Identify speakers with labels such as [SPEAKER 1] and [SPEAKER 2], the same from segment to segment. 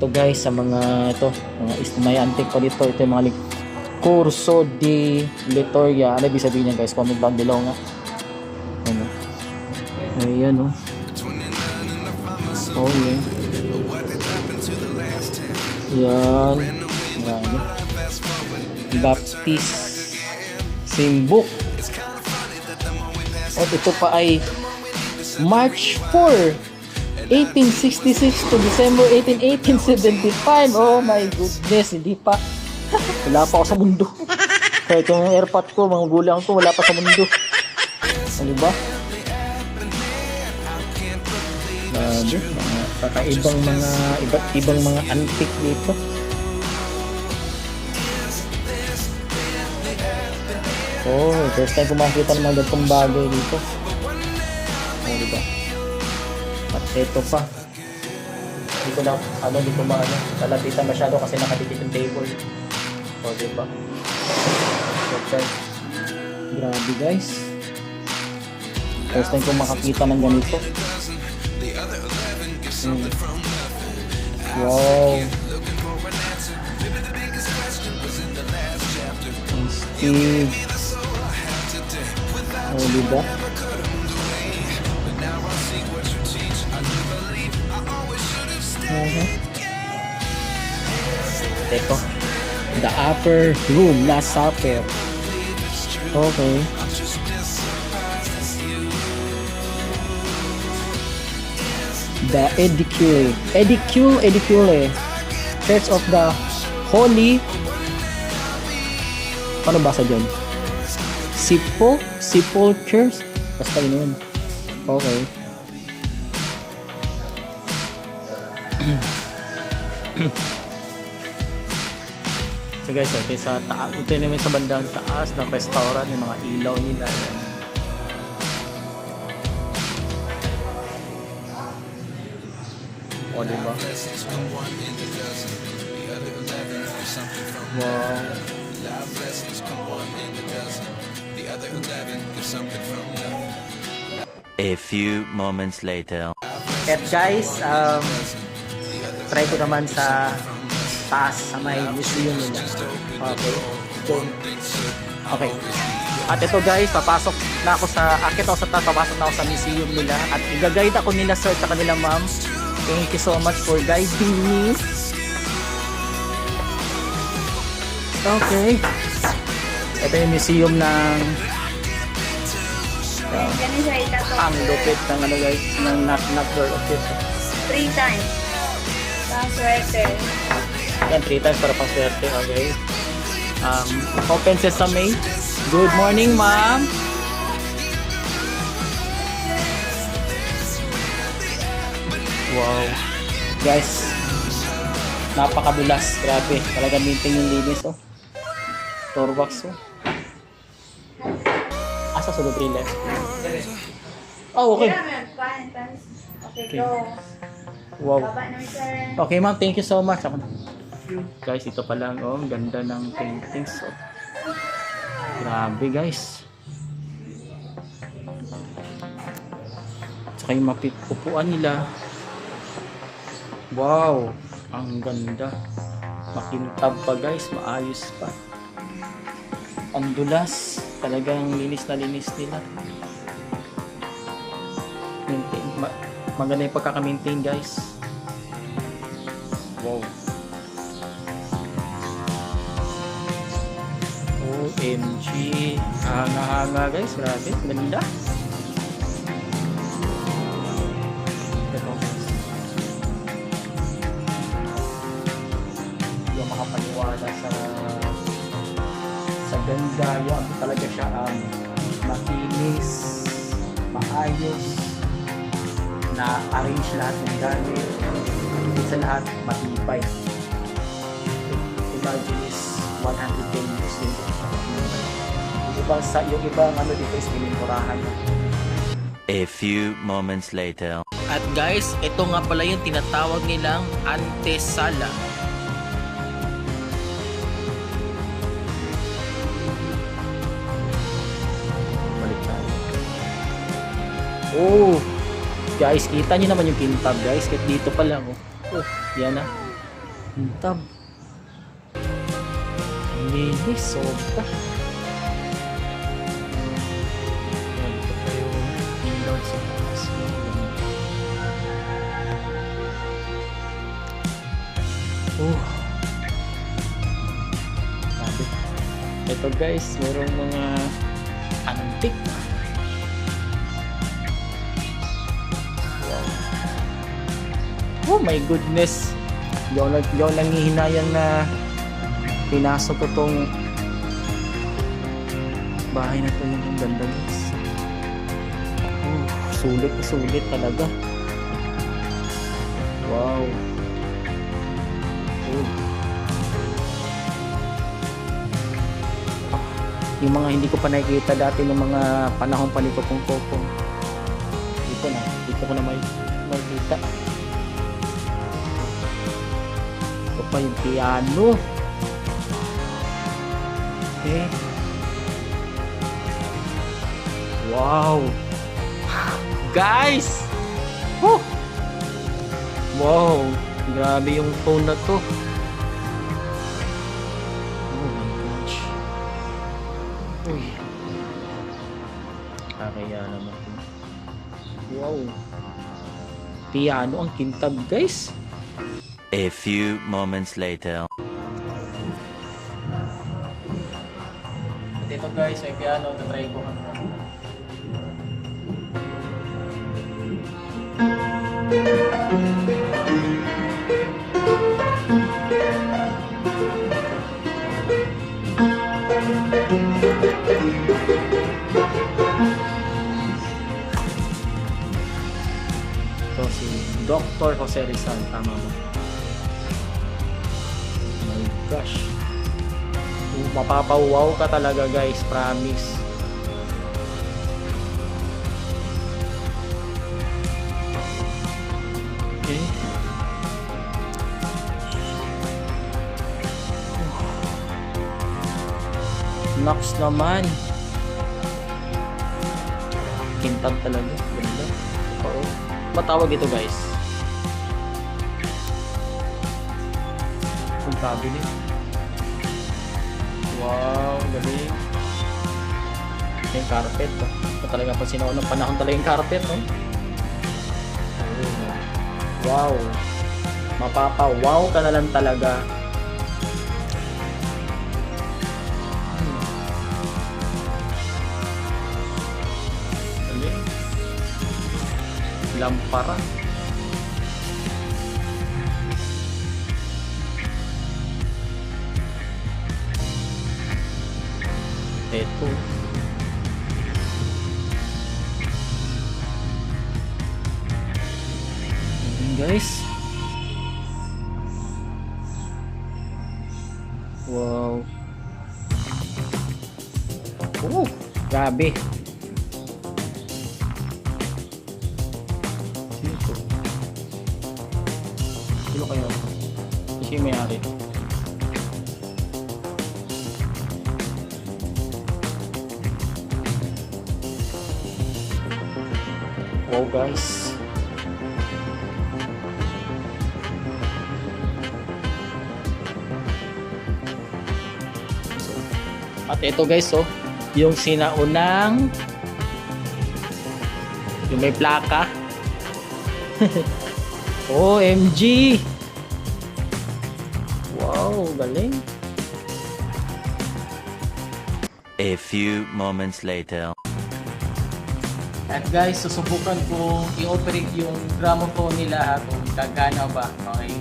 [SPEAKER 1] ito guys sa mga ito, mga may antique pa dito. Ito yung mga Corso di Litoria. Ano ibig sabihin niya guys? Comment down below nga. Ano? Ayan oh. Oh yeah. Yan. Yan. Baptist Simbuk. At ito pa ay March 4, 1866 to December 18, 1875. Oh my goodness, hindi pa. Wala pa ako sa mundo. Kahit yung airpot ko, mga gulang ko, wala pa sa mundo. Ano ba? Grabe, mga kakaibang mga iba't ibang mga antique dito. Oh, first time ko makikita ng mga ganitong bagay dito. Oh, diba? At ito pa. Hindi ko na, hindi ko lalapitan masyado kasi nakadikit yung table. Oh, diba? Okay. Grabe guys. First time ko makakita ng ganito. Wow. Steve. Oh, diba? Ito. The upper room, last supper. Okay. The Edicule. Church of the Holy. Paano basa dyan? Sepulchres. Basta yun. Okay. So guys, okay, sa taas, ito naman sa bandang taas ng restaurant, yung mga ilaw nila. O, diba? Wow.
[SPEAKER 2] A few moments later.
[SPEAKER 1] At guys, try ko naman sa taas sa may museum nila. Okay. Okay. At ito guys, papasok na ako akit ako sa taas, papasok na ako sa museum nila. At i-guide ako nila sir at kanila ma'am. Thank you so much for guiding me. Okay. Ito yung museum ng ang lupit ng guys, ng knock door of it.
[SPEAKER 3] 3 times. Paswerte.
[SPEAKER 1] Yan, 3 times para paswerte. Okay. Open Sesame. Good morning, ma'am. Wow. Guys, napakadulas. Grabe. Talagang maintain yung linis, oh. Torwax, oh. Asa sunod rin left? Oh, okay.
[SPEAKER 3] Okay, go.
[SPEAKER 1] Wow.
[SPEAKER 3] Baba naman, sir.
[SPEAKER 1] Okay, ma'am. Thank you so much. Guys, ito pa lang. Oh, ang ganda ng paintings. Oh. Grabe, guys. Tsaka yung upuan nila. Wow. Ang ganda. Makintab pa, guys. Maayos pa. Ang dulas. Talagang linis na linis nila. Maintain. Maganda yung pagkaka-maintain, guys. Wow. OMG. Hanga-hanga, guys. Grabe. Ganda. Yung makapaniwala sa ganda. Yung talaga siya makinis, maayos, na-arrange lahat ng gamit. Sa lahat, matibay. Imagine is 110 years din. Yung ibang dito is pininturahan.
[SPEAKER 2] A few moments later.
[SPEAKER 1] At guys, ito nga pala yung tinatawag nilang antesala. Balik tayo. Oh! Guys, kita nyo naman yung kintab guys. Kahit dito pa lang. Oh, yan na. Kintab. Linis, sobra. Yan, ito pa yung ilaw sa taas. Sabi. Ito guys, merong mga antik. Wow. Oh my goodness. Yung nangihinayang na pinasok ko tong bahay na to, yung ganda guys. Oh, sulit na sulit talaga. Wow. Oh. Yung mga hindi ko pa nakikita dati ng mga panahon pa nito kong kokong. Dito ko na makikita. Ito pa yung piano. Okay. Wow. Guys! Woo! Wow. Grabe yung phone na to. Oh my gosh. Uy. Kaya naman. Wow. Piano ang kintab guys.
[SPEAKER 2] A few moments later.
[SPEAKER 1] Ito guys, may piano. Tatry ko. Ito si Dr. Jose Rizal. Tama ba? Oh my gosh. Mapapawaw ka talaga guys, promise. Okay. Nox naman. Kintab talaga. Ganda. Oo. Matawag ito guys. Kung cabinet. Wow, galing. Yung carpet. Ito talaga pag sinuon ng panahon talaga yung carpet. No? Wow. Mapapa-wow ka na lang talaga. Galing. Lampara. Ito. Guys. Wow. Oh, grabe. Sino to? Sino kaya? Kasi yung may-ari. Wow guys. At ito guys, oh, yung sinaunang yung may plaka. OMG. Wow, galing.
[SPEAKER 2] A few moments later.
[SPEAKER 1] At guys, susubukan kong i-operate yung gramophone nila ha, kung gagana ba. Okay.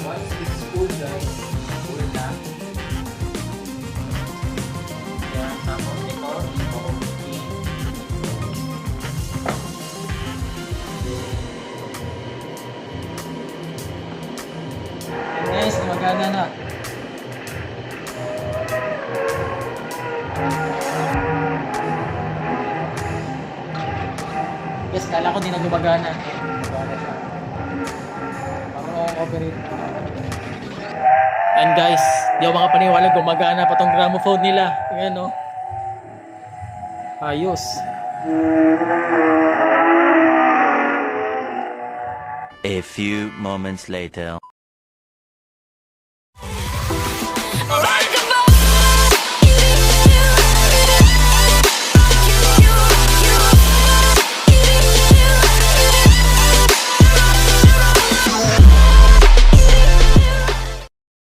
[SPEAKER 1] Once it's full guys, full na. Yan, tapos ito, guys, gumagana na. Yes, kala ko di na gumagana. Gumagana siya. Parang operate. And guys, di ako makapaniwala gumagana pa tong gramophone nila. Ayan o. Ayos.
[SPEAKER 2] A few moments later.